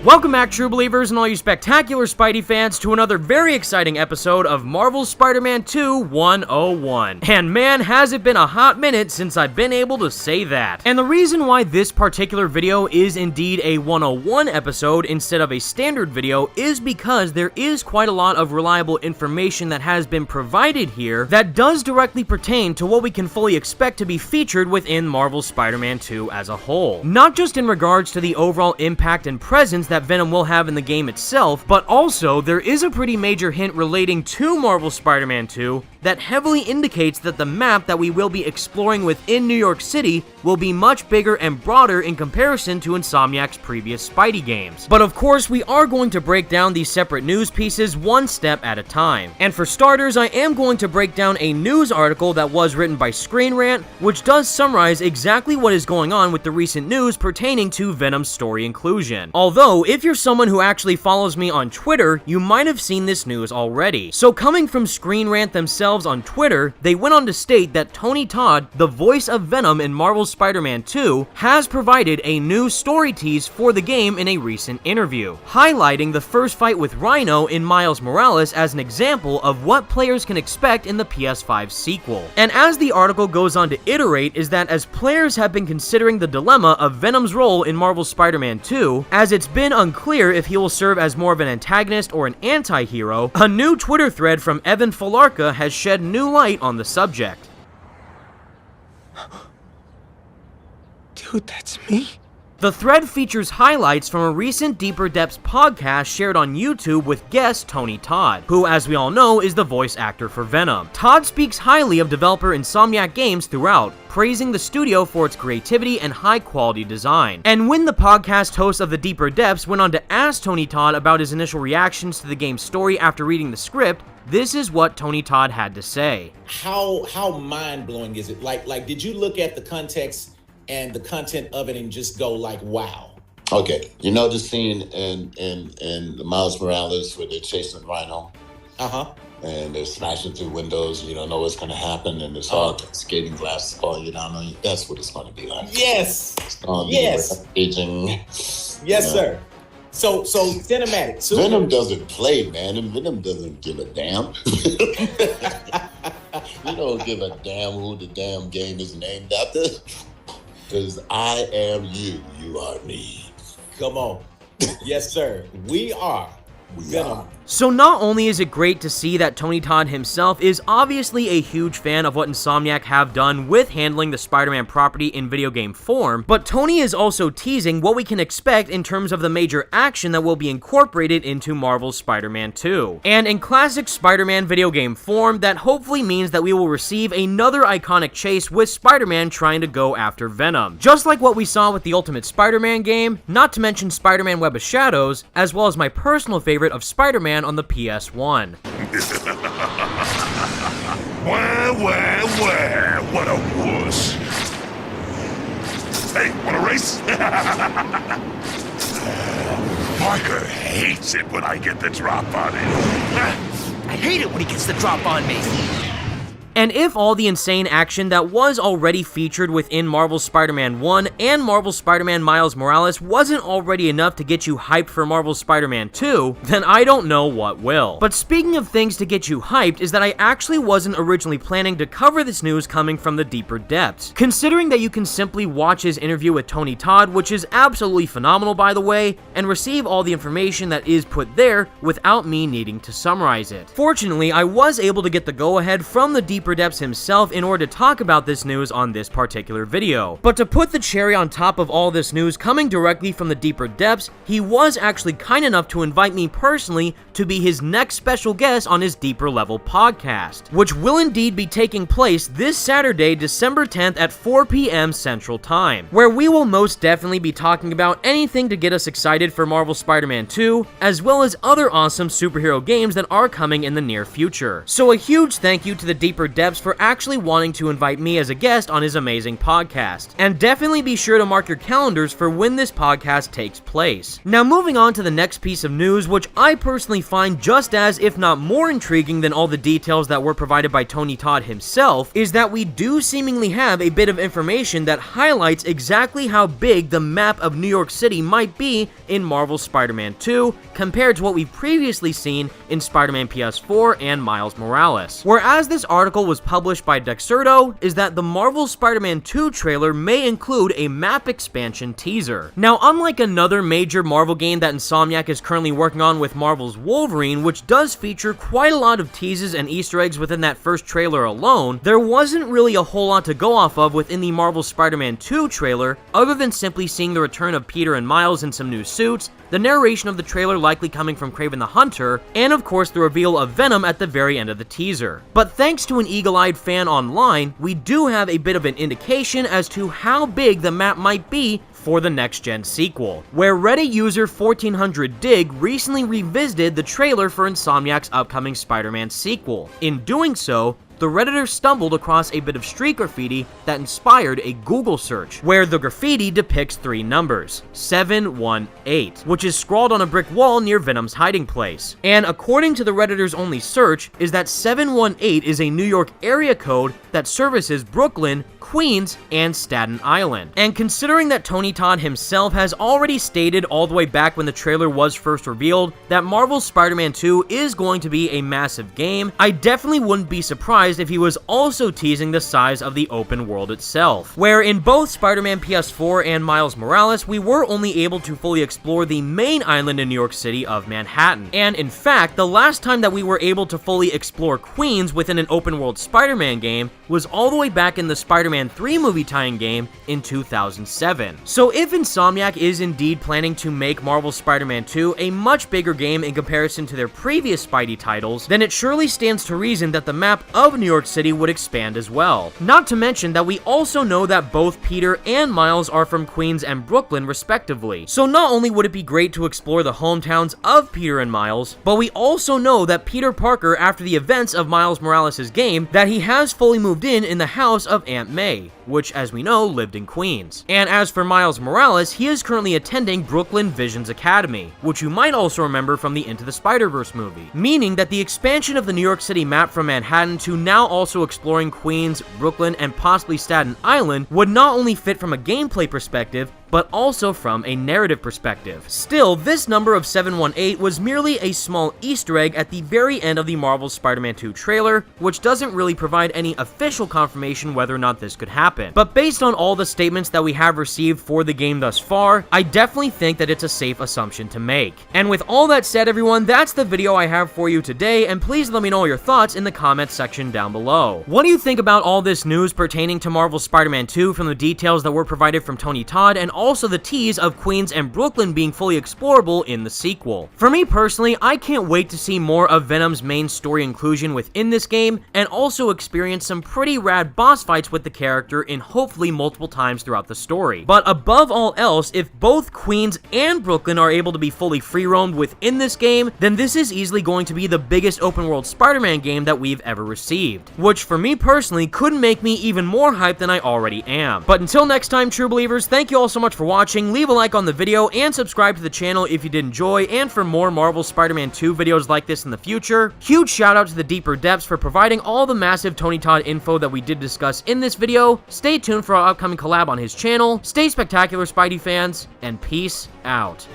Welcome back, true believers and all you spectacular Spidey fans, to another very exciting episode of Marvel's Spider-Man 2 101. And man, has it been a hot minute since I've been able to say that. And the reason why this particular video is indeed a 101 episode instead of a standard video is because there is quite a lot of reliable information that has been provided here that does directly pertain to what we can fully expect to be featured within Marvel's Spider-Man 2 as a whole. Not just in regards to the overall impact and presence that Venom will have in the game itself, but also there is a pretty major hint relating to Marvel's Spider-Man 2 that heavily indicates that the map that we will be exploring within New York City will be much bigger and broader in comparison to Insomniac's previous Spidey games. But of course, we are going to break down these separate news pieces one step at a time. And for starters, I am going to break down a news article that was written by Screen Rant, which does summarize exactly what is going on with the recent news pertaining to Venom's story inclusion. Although, if you're someone who actually follows me on Twitter, you might have seen this news already. So coming from Screen Rant themselves on Twitter, they went on to state that Tony Todd, the voice of Venom in Marvel's Spider-Man 2, has provided a new story tease for the game in a recent interview, highlighting the first fight with Rhino in Miles Morales as an example of what players can expect in the PS5 sequel. And as the article goes on to iterate is that as players have been considering the dilemma of Venom's role in Marvel's Spider-Man 2, as it's been unclear if he will serve as more of an antagonist or an anti-hero, a new Twitter thread from Evan Filarca has shed new light on the subject. Dude, that's me? The thread features highlights from a recent Deeper Depths podcast shared on YouTube with guest Tony Todd, who, as we all know, is the voice actor for Venom. Todd speaks highly of developer Insomniac games throughout, praising the studio for its creativity and high-quality design. And when the podcast host of the Deeper Depths went on to ask Tony Todd about his initial reactions to the game's story after reading the script, this is what Tony Todd had to say. How mind-blowing is it? Like, did you look at the context and the content of it and just go like, wow? Okay, you know the scene in the Miles Morales where they're chasing Rhino? Uh-huh. And they're smashing through windows, you don't know what's going to happen, and there's all skating glass falling you down on you. That's what it's going to be like. Yes! It's going to yes! be aging. Yes, sir. So cinematic. Super. Venom doesn't play, man, and Venom doesn't give a damn. You don't give a damn who the damn game is named after. Because I am you, you are me. Come on. Yes, sir. We are Venom. So not only is it great to see that Tony Todd himself is obviously a huge fan of what Insomniac have done with handling the Spider-Man property in video game form, but Tony is also teasing what we can expect in terms of the major action that will be incorporated into Marvel's Spider-Man 2. And in classic Spider-Man video game form, that hopefully means that we will receive another iconic chase with Spider-Man trying to go after Venom. Just like what we saw with the Ultimate Spider-Man game, not to mention Spider-Man Web of Shadows, as well as my personal favorite of Spider-Man on the PS1. Where, what a wuss. Hey, wanna race? Parker hates it when I get the drop on him. I hate it when he gets the drop on me. And if all the insane action that was already featured within Marvel's Spider-Man 1 and Marvel's Spider-Man Miles Morales wasn't already enough to get you hyped for Marvel's Spider-Man 2, then I don't know what will. But speaking of things to get you hyped is that I actually wasn't originally planning to cover this news coming from the Deeper Depths. Considering that you can simply watch his interview with Tony Todd, which is absolutely phenomenal by the way, and receive all the information that is put there without me needing to summarize it. Fortunately, I was able to get the go-ahead from the Deeper Depths himself in order to talk about this news on this particular video. But to put the cherry on top of all this news coming directly from the Deeper Depths, he was actually kind enough to invite me personally to be his next special guest on his Deeper Level podcast, which will indeed be taking place this Saturday, December 10th at 4 p.m. Central Time, where we will most definitely be talking about anything to get us excited for Marvel Spider-Man 2, as well as other awesome superhero games that are coming in the near future. So a huge thank you to the Deeper Depths for actually wanting to invite me as a guest on his amazing podcast. And definitely be sure to mark your calendars for when this podcast takes place. Now moving on to the next piece of news, which I personally find just as, if not more intriguing than all the details that were provided by Tony Todd himself, is that we do seemingly have a bit of information that highlights exactly how big the map of New York City might be in Marvel's Spider-Man 2 compared to what we've previously seen in Spider-Man PS4 and Miles Morales. Whereas this article was published by Dexerto, is that the Marvel Spider-Man 2 trailer may include a map expansion teaser. Now, unlike another major Marvel game that Insomniac is currently working on with Marvel's Wolverine, which does feature quite a lot of teases and Easter eggs within that first trailer alone, there wasn't really a whole lot to go off of within the Marvel Spider-Man 2 trailer, other than simply seeing the return of Peter and Miles in some new suits, the narration of the trailer likely coming from Kraven the Hunter, and of course the reveal of Venom at the very end of the teaser. But thanks to an eagle-eyed fan online, we do have a bit of an indication as to how big the map might be for the next-gen sequel, where Reddit user 1400dig recently revisited the trailer for Insomniac's upcoming Spider-Man sequel. In doing so, the Redditor stumbled across a bit of street graffiti that inspired a Google search, where the graffiti depicts 3 numbers, 718, which is scrawled on a brick wall near Venom's hiding place. And according to the Redditor's only search, is that 718 is a New York area code that services Brooklyn, Queens, and Staten Island. And considering that Tony Todd himself has already stated all the way back when the trailer was first revealed that Marvel's Spider-Man 2 is going to be a massive game, I definitely wouldn't be surprised if he was also teasing the size of the open world itself, where in both Spider-Man PS4 and Miles Morales, we were only able to fully explore the main island in New York City of Manhattan. And in fact, the last time that we were able to fully explore Queens within an open world Spider-Man game was all the way back in the Spider-Man 3 movie tie-in game in 2007. So if Insomniac is indeed planning to make Marvel's Spider-Man 2 a much bigger game in comparison to their previous Spidey titles, then it surely stands to reason that the map of New York City would expand as well. Not to mention that we also know that both Peter and Miles are from Queens and Brooklyn respectively. So not only would it be great to explore the hometowns of Peter and Miles, but we also know that Peter Parker, after the events of Miles Morales' game, that he has fully moved in the house of Aunt May, which, as we know, lived in Queens. And as for Miles Morales, he is currently attending Brooklyn Visions Academy, which you might also remember from the Into the Spider-Verse movie, meaning that the expansion of the New York City map from Manhattan to now also exploring Queens, Brooklyn, and possibly Staten Island would not only fit from a gameplay perspective, but also from a narrative perspective. Still, this number of 718 was merely a small Easter egg at the very end of the Marvel's Spider-Man 2 trailer, which doesn't really provide any official confirmation whether or not this could happen. But based on all the statements that we have received for the game thus far, I definitely think that it's a safe assumption to make. And with all that said, everyone, that's the video I have for you today, and please let me know your thoughts in the comments section down below. What do you think about all this news pertaining to Marvel's Spider-Man 2 from the details that were provided from Tony Todd, and also the tease of Queens and Brooklyn being fully explorable in the sequel? For me personally, I can't wait to see more of Venom's main story inclusion within this game, and also experience some pretty rad boss fights with the character in hopefully multiple times throughout the story. But above all else, if both Queens and Brooklyn are able to be fully free-roamed within this game, then this is easily going to be the biggest open-world Spider-Man game that we've ever received, which for me personally couldn't make me even more hyped than I already am. But until next time, true believers, thank you all so much for watching. Leave a like on the video and subscribe to the channel if you did enjoy, and for more Marvel Spider-Man 2 videos like this in the future. Huge shout out to the Deeper Depths for providing all the massive Tony Todd info that we did discuss in this video. Stay tuned for our upcoming collab on his channel. Stay spectacular, Spidey fans, and peace out.